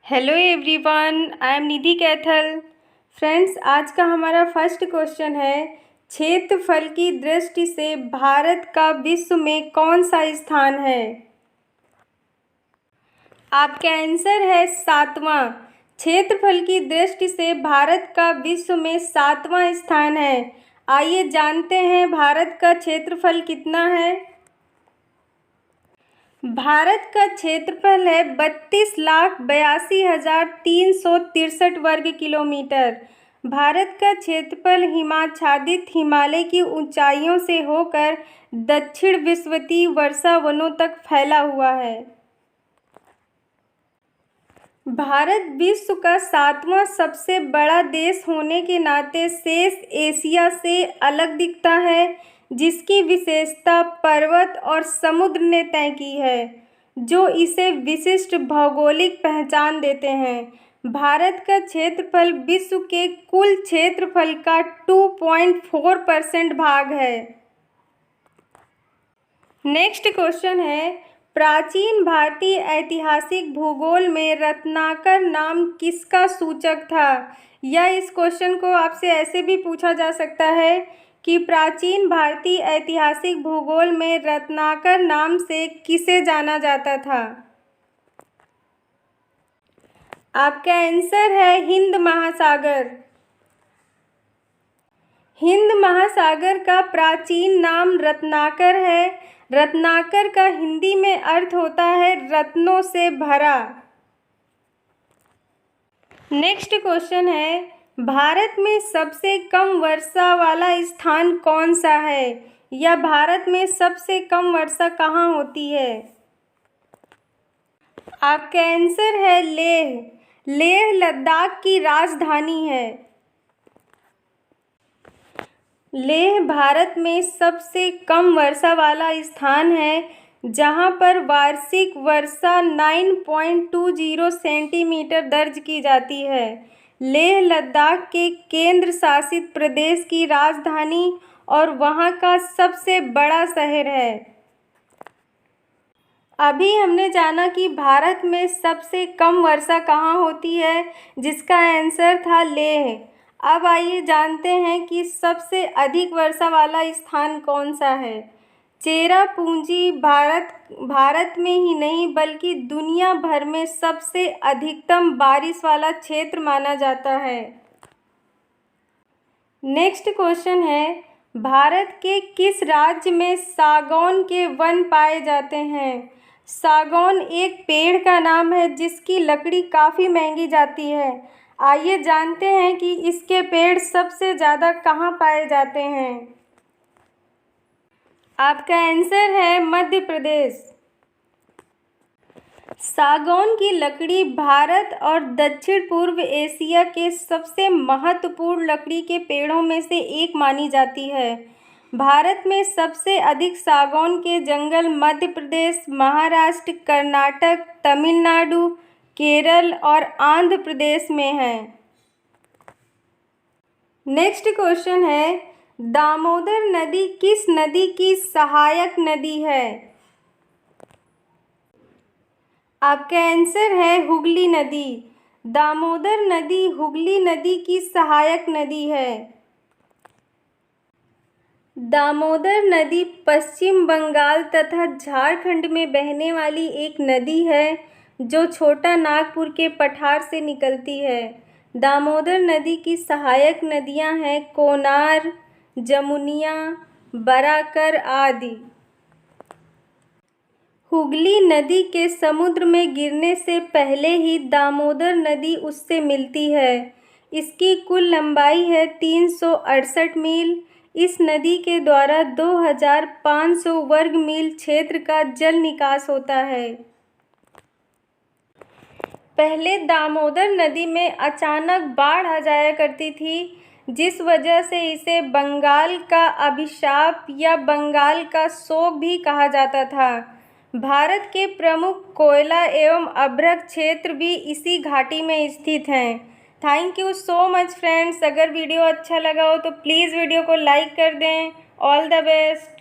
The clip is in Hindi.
Hello everyone, I am Nidhi Kaithal. Friends, आज का हमारा फर्स्ट क्वेश्चन है, क्षेत्रफल की दृष्टि से भारत का विश्व में कौन सा स्थान है? आपका आंसर है 7वां। क्षेत्रफल की दृष्टि से भारत का विश्व में 7वां स्थान है। आइए जानते हैं भारत का क्षेत्रफल कितना है। भारत का क्षेत्रफल है 32,82,363 वर्ग किलोमीटर। भारत का क्षेत्रफल हिमाच्छादित हिमालय की ऊंचाइयों से होकर दक्षिण विषुवतीय वर्षा वनों तक फैला हुआ है। भारत विश्व का 7वां सबसे बड़ा देश होने के नाते शेष एशिया से अलग दिखता है, जिसकी विशेषता पर्वत और समुद्र ने तय की है, जो इसे विशिष्ट भौगोलिक पहचान देते हैं। भारत का क्षेत्रफल विश्व के कुल क्षेत्रफल का 2.4% भाग है। नेक्स्ट क्वेश्चन है, प्राचीन भारतीय ऐतिहासिक भूगोल में रत्नाकर नाम किसका सूचक था? या इस क्वेश्चन को आपसे ऐसे भी पूछा जा सकता है कि प्राचीन भारतीय ऐतिहासिक भूगोल में रत्नाकर नाम से किसे जाना जाता था? आपका आंसर है हिंद महासागर। हिंद महासागर का प्राचीन नाम रत्नाकर है। रत्नाकर का हिंदी में अर्थ होता है रत्नों से भरा। नेक्स्ट क्वेश्चन है, भारत में सबसे कम वर्षा वाला स्थान कौन सा है? या भारत में सबसे कम वर्षा कहाँ होती है? आपका आंसर है लेह। लेह लद्दाख की राजधानी है। लेह भारत में सबसे कम वर्षा वाला स्थान है, जहां पर वार्षिक वर्षा 9.20 सेंटीमीटर दर्ज की जाती है। लेह लद्दाख के केंद्र शासित प्रदेश की राजधानी और वहां का सबसे बड़ा शहर है। अभी हमने जाना कि भारत में सबसे कम वर्षा कहाँ होती है, जिसका आंसर था लेह। अब आइए जानते हैं कि सबसे अधिक वर्षा वाला स्थान कौन सा है। चेरापूंजी भारत में ही नहीं बल्कि दुनिया भर में सबसे अधिकतम बारिश वाला क्षेत्र माना जाता है। नेक्स्ट क्वेश्चन है, भारत के किस राज्य में सागौन के वन पाए जाते हैं? सागौन एक पेड़ का नाम है जिसकी लकड़ी काफ़ी महंगी जाती है। आइए जानते हैं कि इसके पेड़ सबसे ज़्यादा कहाँ पाए जाते हैं। आपका आंसर है मध्य प्रदेश। सागौन की लकड़ी भारत और दक्षिण पूर्व एशिया के सबसे महत्वपूर्ण लकड़ी के पेड़ों में से एक मानी जाती है। भारत में सबसे अधिक सागौन के जंगल मध्य प्रदेश, महाराष्ट्र, कर्नाटक, तमिलनाडु, केरल और आंध्र प्रदेश में है। नेक्स्ट क्वेश्चन है, दामोदर नदी किस नदी की सहायक नदी है? आपका आंसर है हुगली नदी। दामोदर नदी हुगली नदी की सहायक नदी है। दामोदर नदी पश्चिम बंगाल तथा झारखंड में बहने वाली एक नदी है, जो छोटा नागपुर के पठार से निकलती है। दामोदर नदी की सहायक नदियां हैं कोनार, जमुनिया, बराकर आदि। हुगली नदी के समुद्र में गिरने से पहले ही दामोदर नदी उससे मिलती है। इसकी कुल लंबाई है 368 मील। इस नदी के द्वारा 2500 वर्ग मील क्षेत्र का जल निकास होता है। पहले दामोदर नदी में अचानक बाढ़ आ जाया करती थी, जिस वजह से इसे बंगाल का अभिशाप या बंगाल का शोक भी कहा जाता था। भारत के प्रमुख कोयला एवं अभ्रक क्षेत्र भी इसी घाटी में स्थित हैं। Thank you so much friends. अगर वीडियो अच्छा लगा हो तो प्लीज़ वीडियो को लाइक कर दें। All the best.